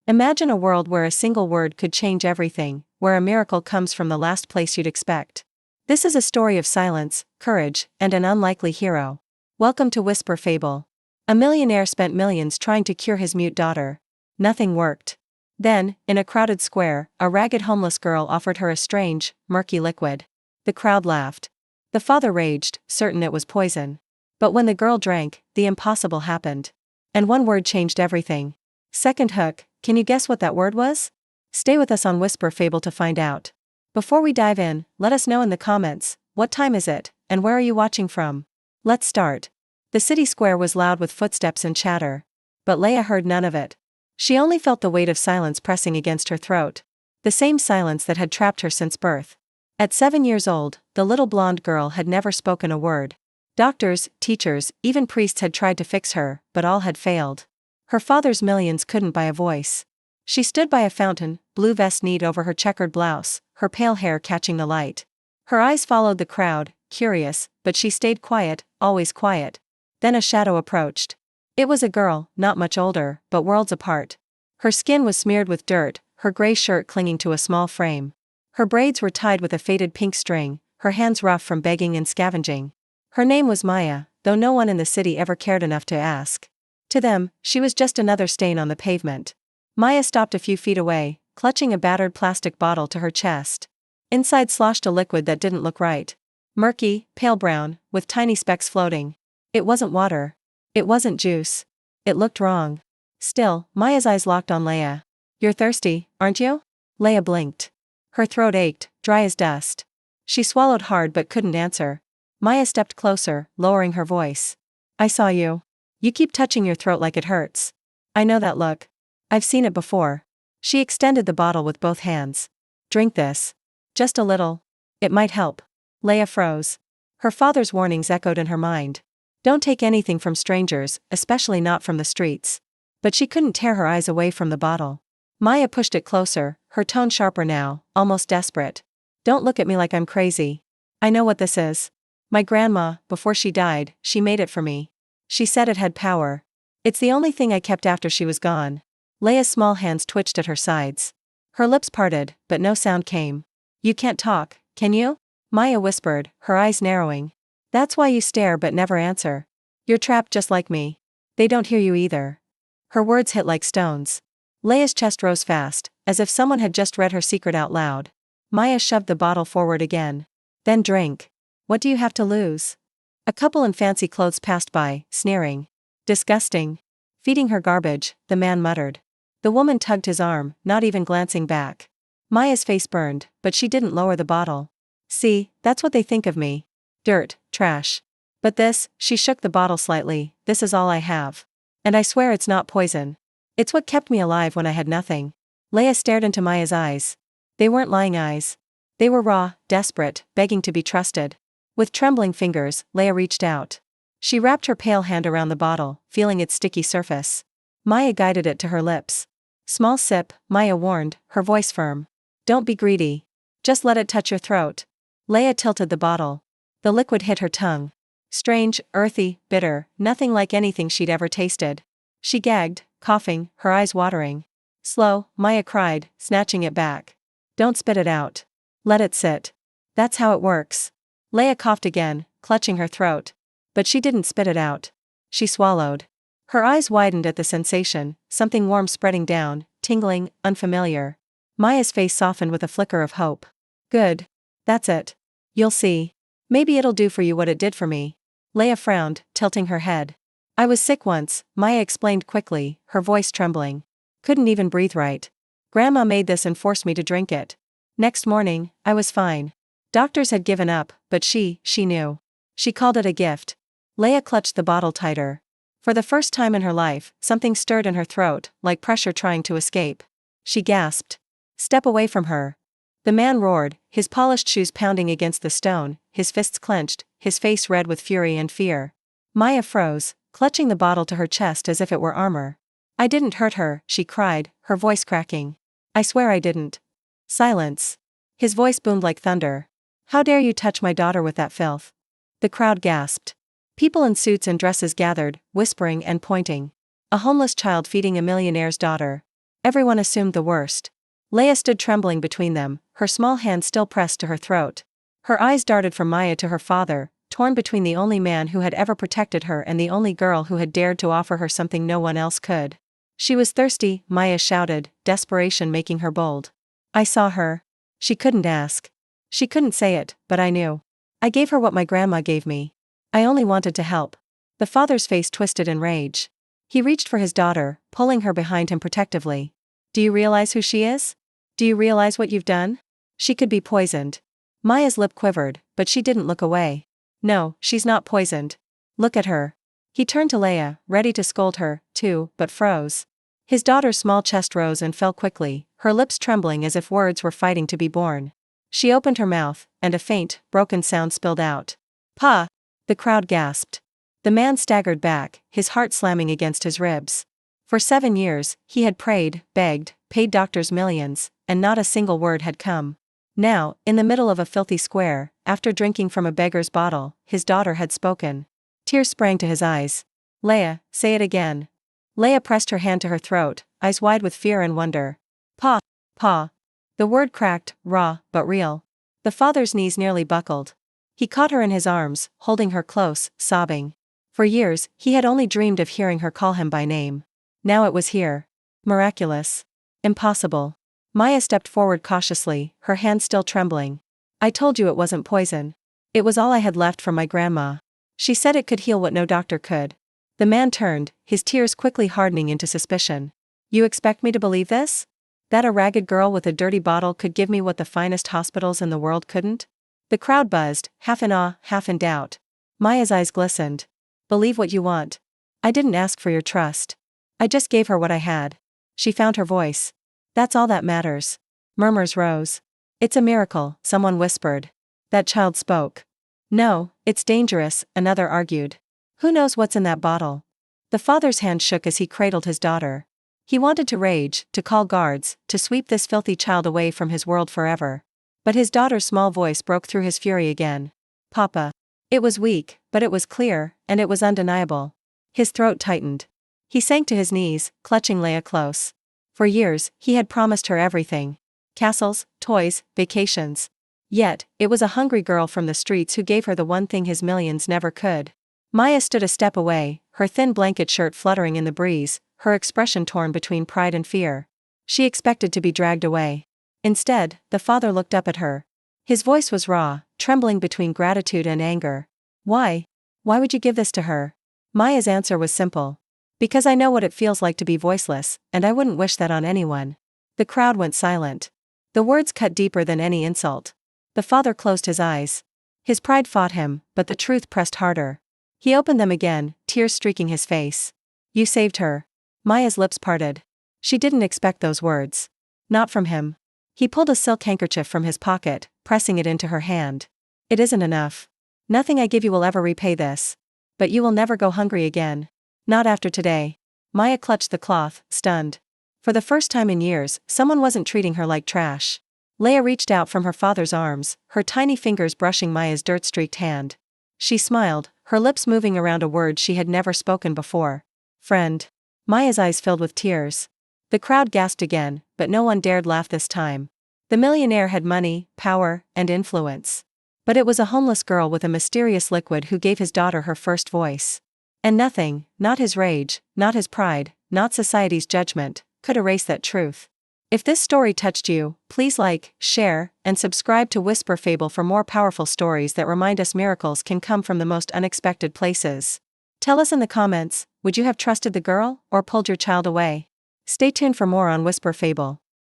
Imagine a world where a single word could change everything, where a miracle comes from the last place you'd expect. This is a story of silence, courage, and an unlikely hero. Welcome to Whisper Fable. A millionaire spent millions trying to cure his mute daughter. Nothing worked. Then, in a crowded square, a ragged homeless girl offered her a strange, murky liquid. The crowd laughed. The father raged, certain it was poison. But when the girl drank, the impossible happened. And one word changed everything. Second hook, can you guess what that word was? Stay with us on Whisper Fable to find out. Before we dive in, let us know in the comments, what time is it, and where are you watching from? Let's start. The city square was loud with footsteps and chatter. But Laya heard none of it. She only felt the weight of silence pressing against her throat. The same silence that had trapped her since birth. At 7 years old, the little blonde girl had never spoken a word. Doctors, teachers, even priests had tried to fix her, but all had failed. Her father's millions couldn't buy a voice. She stood by a fountain, blue vest kneed over her checkered blouse, her pale hair catching the light. Her eyes followed the crowd, curious, but she stayed quiet, always quiet. Then a shadow approached. It was a girl, not much older, but worlds apart. Her skin was smeared with dirt, her gray shirt clinging to a small frame. Her braids were tied with a faded pink string, her hands rough from begging and scavenging. Her name was Maya, though no one in the city ever cared enough to ask. To them, she was just another stain on the pavement. Maya stopped a few feet away, clutching a battered plastic bottle to her chest. Inside sloshed a liquid that didn't look right. Murky, pale brown, with tiny specks floating. It wasn't water. It wasn't juice. It looked wrong. Still, Maya's eyes locked on Laya. You're thirsty, aren't you? Laya blinked. Her throat ached, dry as dust. She swallowed hard but couldn't answer. Maya stepped closer, lowering her voice. I saw you. You keep touching your throat like it hurts. I know that look. I've seen it before. She extended the bottle with both hands. Drink this. Just a little. It might help. Laya froze. Her father's warnings echoed in her mind. Don't take anything from strangers, especially not from the streets. But she couldn't tear her eyes away from the bottle. Maya pushed it closer, her tone sharper now, almost desperate. Don't look at me like I'm crazy. I know what this is. My grandma, before she died, she made it for me. She said it had power. It's the only thing I kept after she was gone. Laya's small hands twitched at her sides. Her lips parted, but no sound came. You can't talk, can you? Maya whispered, her eyes narrowing. That's why you stare but never answer. You're trapped just like me. They don't hear you either. Her words hit like stones. Laya's chest rose fast, as if someone had just read her secret out loud. Maya shoved the bottle forward again. Then drink. What do you have to lose? A couple in fancy clothes passed by, sneering. Disgusting. Feeding her garbage, the man muttered. The woman tugged his arm, not even glancing back. Maya's face burned, but she didn't lower the bottle. See, that's what they think of me. Dirt, trash. But this, she shook the bottle slightly, this is all I have. And I swear it's not poison. It's what kept me alive when I had nothing. Laya stared into Maya's eyes. They weren't lying eyes. They were raw, desperate, begging to be trusted. With trembling fingers, Laya reached out. She wrapped her pale hand around the bottle, feeling its sticky surface. Maya guided it to her lips. Small sip, Maya warned, her voice firm. Don't be greedy. Just let it touch your throat. Laya tilted the bottle. The liquid hit her tongue. Strange, earthy, bitter, nothing like anything she'd ever tasted. She gagged, coughing, her eyes watering. Slow, Maya cried, snatching it back. Don't spit it out. Let it sit. That's how it works. Laya coughed again, clutching her throat. But she didn't spit it out. She swallowed. Her eyes widened at the sensation, something warm spreading down, tingling, unfamiliar. Maya's face softened with a flicker of hope. Good. That's it. You'll see. Maybe it'll do for you what it did for me. Laya frowned, tilting her head. I was sick once, Maya explained quickly, her voice trembling. Couldn't even breathe right. Grandma made this and forced me to drink it. Next morning, I was fine. Doctors had given up, but she knew. She called it a gift. Laya clutched the bottle tighter. For the first time in her life, something stirred in her throat, like pressure trying to escape. She gasped. Step away from her. The man roared, his polished shoes pounding against the stone, his fists clenched, his face red with fury and fear. Maya froze, clutching the bottle to her chest as if it were armor. I didn't hurt her, she cried, her voice cracking. I swear I didn't. Silence. His voice boomed like thunder. How dare you touch my daughter with that filth? The crowd gasped. People in suits and dresses gathered, whispering and pointing. A homeless child feeding a millionaire's daughter. Everyone assumed the worst. Laya stood trembling between them, her small hand still pressed to her throat. Her eyes darted from Maya to her father, torn between the only man who had ever protected her and the only girl who had dared to offer her something no one else could. She was thirsty, Maya shouted, desperation making her bold. I saw her. She couldn't ask. She couldn't say it, but I knew. I gave her what my grandma gave me. I only wanted to help. The father's face twisted in rage. He reached for his daughter, pulling her behind him protectively. Do you realize who she is? Do you realize what you've done? She could be poisoned. Maya's lip quivered, but she didn't look away. No, she's not poisoned. Look at her. He turned to Laya, ready to scold her, too, but froze. His daughter's small chest rose and fell quickly, her lips trembling as if words were fighting to be born. She opened her mouth, and a faint, broken sound spilled out. Pa! The crowd gasped. The man staggered back, his heart slamming against his ribs. For 7 years, he had prayed, begged, paid doctors millions, and not a single word had come. Now, in the middle of a filthy square, after drinking from a beggar's bottle, his daughter had spoken. Tears sprang to his eyes. Laya, say it again. Laya pressed her hand to her throat, eyes wide with fear and wonder. Pa! Pa! The word cracked, raw, but real. The father's knees nearly buckled. He caught her in his arms, holding her close, sobbing. For years, he had only dreamed of hearing her call him by name. Now it was here. Miraculous. Impossible. Maya stepped forward cautiously, her hand still trembling. I told you it wasn't poison. It was all I had left from my grandma. She said it could heal what no doctor could. The man turned, his tears quickly hardening into suspicion. You expect me to believe this? That a ragged girl with a dirty bottle could give me what the finest hospitals in the world couldn't? The crowd buzzed, half in awe, half in doubt. Maya's eyes glistened. Believe what you want. I didn't ask for your trust. I just gave her what I had. She found her voice. That's all that matters. Murmurs rose. It's a miracle, someone whispered. That child spoke. No, it's dangerous, another argued. Who knows what's in that bottle? The father's hand shook as he cradled his daughter. He wanted to rage, to call guards, to sweep this filthy child away from his world forever. But his daughter's small voice broke through his fury again. Papa. It was weak, but it was clear, and it was undeniable. His throat tightened. He sank to his knees, clutching Laya close. For years, he had promised her everything. Castles, toys, vacations. Yet, it was a hungry girl from the streets who gave her the one thing his millions never could. Maya stood a step away, her thin blanket shirt fluttering in the breeze, her expression torn between pride and fear. She expected to be dragged away. Instead, the father looked up at her. His voice was raw, trembling between gratitude and anger. Why? Why would you give this to her? Maya's answer was simple. Because I know what it feels like to be voiceless, and I wouldn't wish that on anyone. The crowd went silent. The words cut deeper than any insult. The father closed his eyes. His pride fought him, but the truth pressed harder. He opened them again, tears streaking his face. You saved her. Maya's lips parted. She didn't expect those words. Not from him. He pulled a silk handkerchief from his pocket, pressing it into her hand. It isn't enough. Nothing I give you will ever repay this. But you will never go hungry again. Not after today. Maya clutched the cloth, stunned. For the first time in years, someone wasn't treating her like trash. Laya reached out from her father's arms, her tiny fingers brushing Maya's dirt-streaked hand. She smiled, her lips moving around a word she had never spoken before. Friend. Maya's eyes filled with tears. The crowd gasped again, but no one dared laugh this time. The millionaire had money, power, and influence. But it was a homeless girl with a mysterious liquid who gave his daughter her first voice. And nothing, not his rage, not his pride, not society's judgment, could erase that truth. If this story touched you, please like, share, and subscribe to Whisper Fable for more powerful stories that remind us miracles can come from the most unexpected places. Tell us in the comments, would you have trusted the girl, or pulled your child away? Stay tuned for more on Whisper Fable.